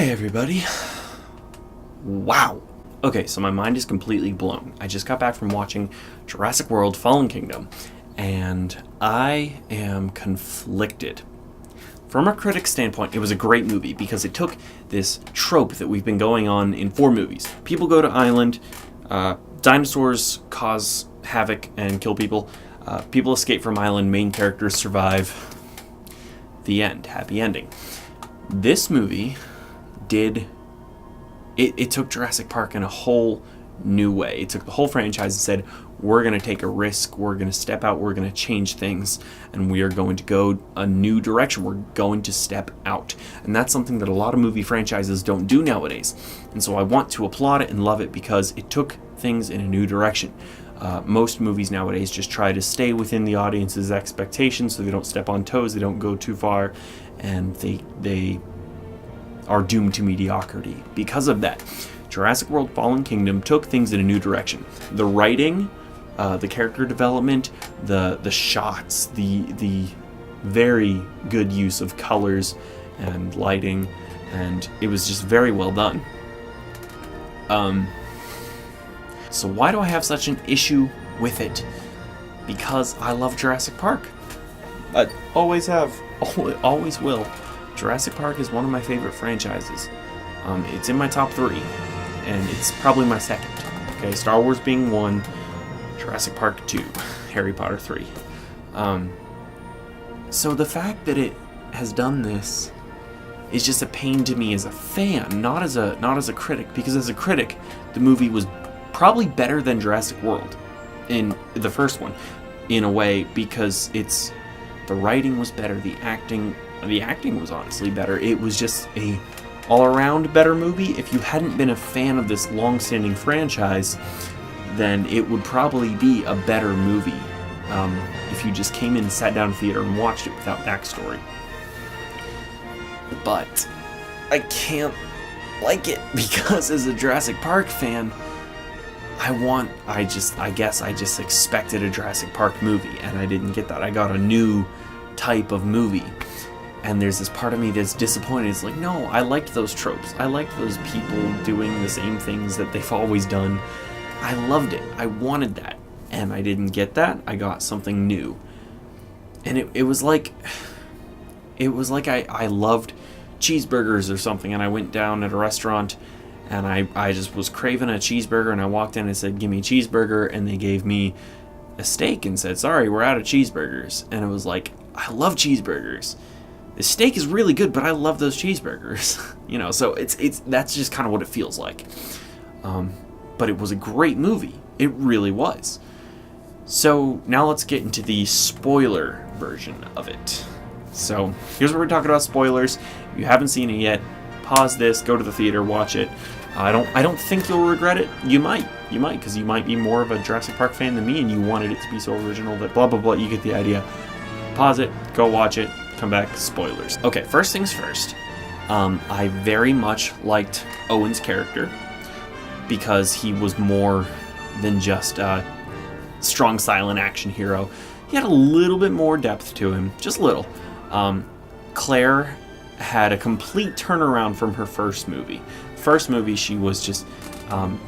Hi, everybody. Wow. Okay, so my mind is completely blown. I just got back from watching Jurassic World Fallen Kingdom, and I am conflicted. From a critic's standpoint, it was a great movie because it took this trope that we've been going on in 4 movies. People go to island, dinosaurs cause havoc and kill people, people escape from island, main characters survive. The end. Happy ending. This movie it took Jurassic Park in a whole new way. It took the whole franchise and said, we're going to take a risk, we're going to step out, we're going to change things, and we are going to go a new direction. We're going to step out. And that's something that a lot of movie franchises don't do nowadays. And so I want to applaud it and love it because it took things in a new direction. Most movies nowadays just try to stay within the audience's expectations so they don't step on toes, they don't go too far, and they are doomed to mediocrity. Because of that, Jurassic World Fallen Kingdom took things in a new direction. The writing, the character development, the shots, the very good use of colors and lighting, and it was just very well done. So why do I have such an issue with it? Because I love Jurassic Park. I always have, always will. Jurassic Park is one of my favorite franchises. It's in my top 3, and it's probably my second. Okay, Star Wars being 1, Jurassic Park 2, Harry Potter 3. So the fact that it has done this is just a pain to me as a fan, not as a critic. Because as a critic, the movie was probably better than Jurassic World in the first one, in a way, because the writing was better, the acting was honestly better. It was just a all-around better movie. If you hadn't been a fan of this long-standing franchise, then it would probably be a better movie if you just came in, sat down in the theater, and watched it without backstory. But I can't like it because as a Jurassic Park fan, I guess I just expected a Jurassic Park movie, and I didn't get that. I got a new type of movie. And there's this part of me that's disappointed. It's like, no, I liked those tropes. I liked those people doing the same things that they've always done. I loved it. I wanted that. And I didn't get that. I got something new. And it was like I loved cheeseburgers or something, and I went down at a restaurant and I just was craving a cheeseburger, and I walked in and said, give me a cheeseburger, and they gave me a steak and said, sorry, we're out of cheeseburgers. And it was like, I love cheeseburgers. The steak is really good, but I love those cheeseburgers. So that's just kind of what it feels like. But it was a great movie. It really was. So now let's get into the spoiler version of it. So here's where we're talking about spoilers. If you haven't seen it yet, pause this, go to the theater, watch it. I don't think you'll regret it. You might, because you might be more of a Jurassic Park fan than me, and you wanted it to be so original that blah, blah, blah. You get the idea. Pause it, go watch it, come back, spoilers. Okay, first things first. I very much liked Owen's character because he was more than just a strong silent action hero. He had a little bit more depth to him, just a little. Claire had a complete turnaround from her first movie. First movie, she was just,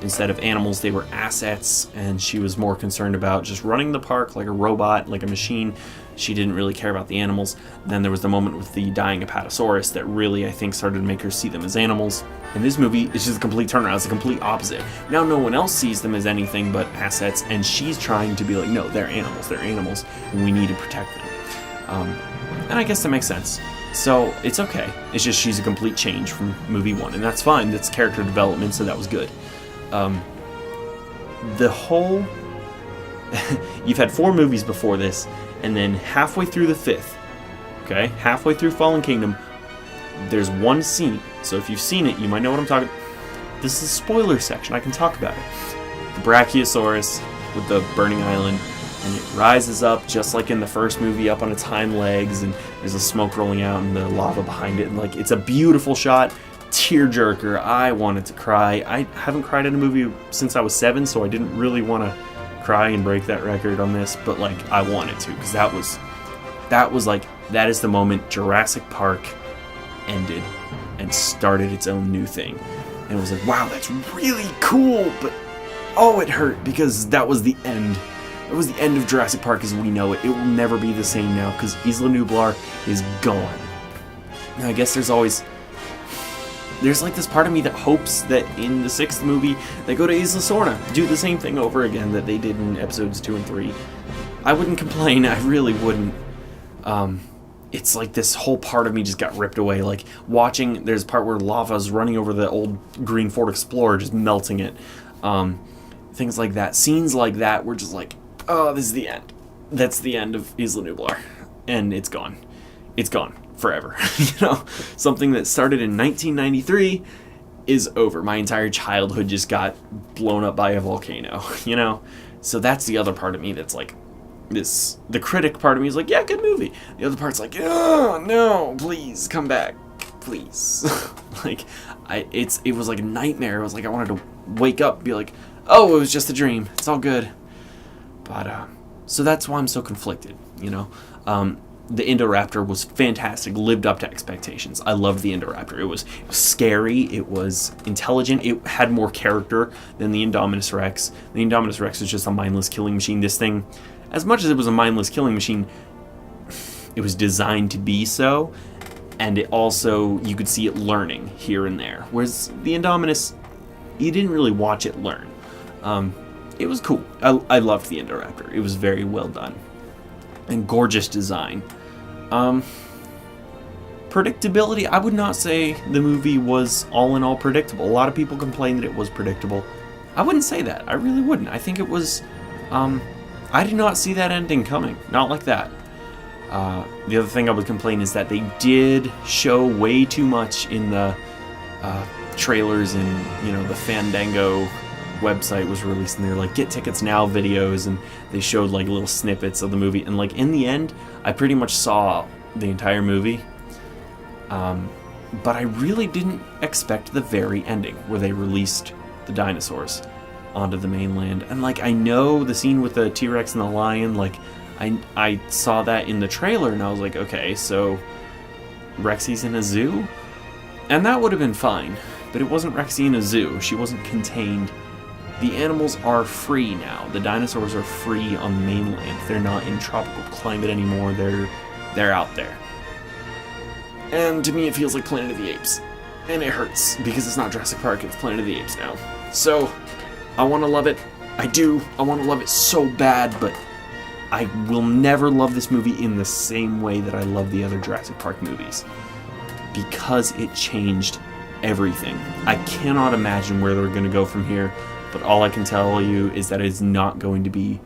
instead of animals, they were assets, and she was more concerned about just running the park like a robot, like a machine. She didn't really care about the animals. Then there was the moment with the dying Apatosaurus that really, I think, started to make her see them as animals. In this movie, it's just a complete turnaround. It's a complete opposite. Now no one else sees them as anything but assets, and she's trying to be like, no, they're animals, and we need to protect them. And I guess that makes sense. So it's okay. It's just she's a complete change from movie 1, and that's fine. That's character development, so that was good. The whole... You've had 4 movies before this, and then halfway through the 5th, okay, halfway through Fallen Kingdom, there's one scene. So if you've seen it, you might know what I'm talking about. This is a spoiler section. I can talk about it. The Brachiosaurus with the burning island, and it rises up just like in the first movie, up on its hind legs, and there's the smoke rolling out and the lava behind it, and like it's a beautiful shot, tearjerker. I wanted to cry. I haven't cried in a movie since I was 7, so I didn't really want to cry and break that record on this, but like I wanted to, because that was like, that is the moment Jurassic Park ended and started its own new thing. And it was like, wow, that's really cool, but oh, it hurt because that was the end. It was the end of Jurassic Park as we know it. It will never be the same now because Isla Nublar is gone. Now, I guess there's like this part of me that hopes that in the 6th movie they go to Isla Sorna, do the same thing over again that they did in episodes 2 and 3. I wouldn't complain, I really wouldn't. It's like this whole part of me just got ripped away. Like watching, there's a part where lava's running over the old green Ford Explorer, just melting it. Things like that, scenes like that, were just like, oh, this is the end. That's the end of Isla Nublar, and it's gone. It's gone forever. Something that started in 1993 is over. My entire childhood just got blown up by a volcano. So that's the other part of me that's like, the critic part of me is like, yeah, good movie. The other part's like, oh no, please come back, please. It was like a nightmare. It was like I wanted to wake up and be like, oh, it was just a dream. It's all good. But so that's why I'm so conflicted. The Indoraptor was fantastic, lived up to expectations. I loved the Indoraptor. It was scary, it was intelligent, it had more character than the Indominus Rex. The Indominus Rex was just a mindless killing machine. This thing, as much as it was a mindless killing machine, it was designed to be so, and it also, you could see it learning here and there. Whereas the Indominus, you didn't really watch it learn. It was cool. I loved the Indoraptor. It was very well done. And gorgeous design. Predictability, I would not say the movie was all in all predictable. A lot of people complain that it was predictable. I wouldn't say that. I really wouldn't. I think it was, I did not see that ending coming. Not like that. The other thing I would complain is that they did show way too much in the trailers, and the Fandango website was released, and they're like, get tickets now videos, and they showed like little snippets of the movie, and like in the end I pretty much saw the entire movie, but I really didn't expect the very ending where they released the dinosaurs onto the mainland. And like, I know the scene with the T-Rex and the lion, like I saw that in the trailer, and I was like, okay, so Rexy's in a zoo, and that would have been fine, but it wasn't Rexy in a zoo. She wasn't contained. The animals are free now. The dinosaurs are free on the mainland. They're not in tropical climate anymore. They're out there. And to me, it feels like Planet of the Apes. And it hurts, because it's not Jurassic Park, it's Planet of the Apes now. So, I want to love it. I do. I want to love it so bad, but I will never love this movie in the same way that I love the other Jurassic Park movies. Because it changed everything. I cannot imagine where they're going to go from here. But all I can tell you is that it's not going to be...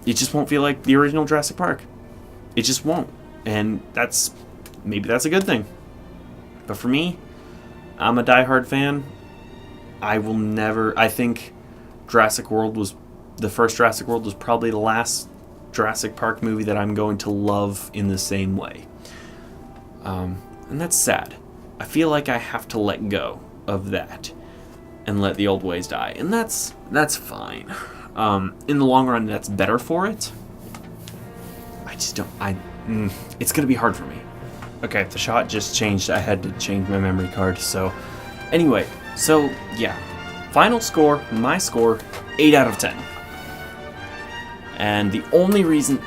It just won't feel like the original Jurassic Park. It just won't. And maybe that's a good thing. But for me, I'm a diehard fan. I think Jurassic World was... The first Jurassic World was probably the last Jurassic Park movie that I'm going to love in the same way. And that's sad. I feel like I have to let go of that and let the old ways die, and that's fine. In the long run, that's better for it. I just don't. It's gonna be hard for me. Okay, the shot just changed. I had to change my memory card. So, anyway, yeah, final score. My score, 8 out of 10. And the only reason,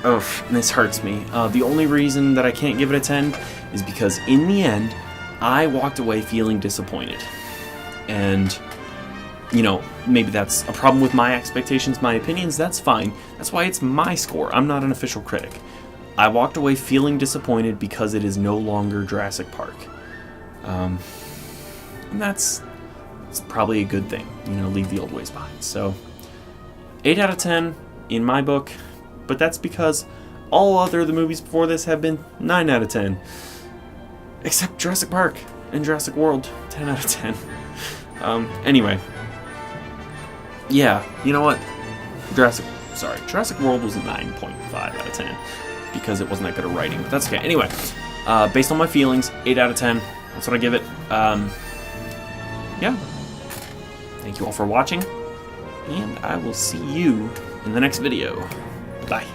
this hurts me. The only reason that I can't give it a 10 is because in the end, I walked away feeling disappointed, and maybe that's a problem with my expectations, my opinions, that's fine. That's why it's my score. I'm not an official critic. I walked away feeling disappointed because it is no longer Jurassic Park. And it's probably a good thing, leave the old ways behind. So, 8 out of 10 in my book, but that's because all other the movies before this have been 9 out of 10. Except Jurassic Park and Jurassic World, 10 out of 10. Anyway. Yeah, you know what? Jurassic World was a 9.5 out of 10 because it wasn't that good of writing, but that's okay. Anyway, based on my feelings, 8 out of 10. That's what I give it. Yeah. Thank you all for watching, and I will see you in the next video. Bye.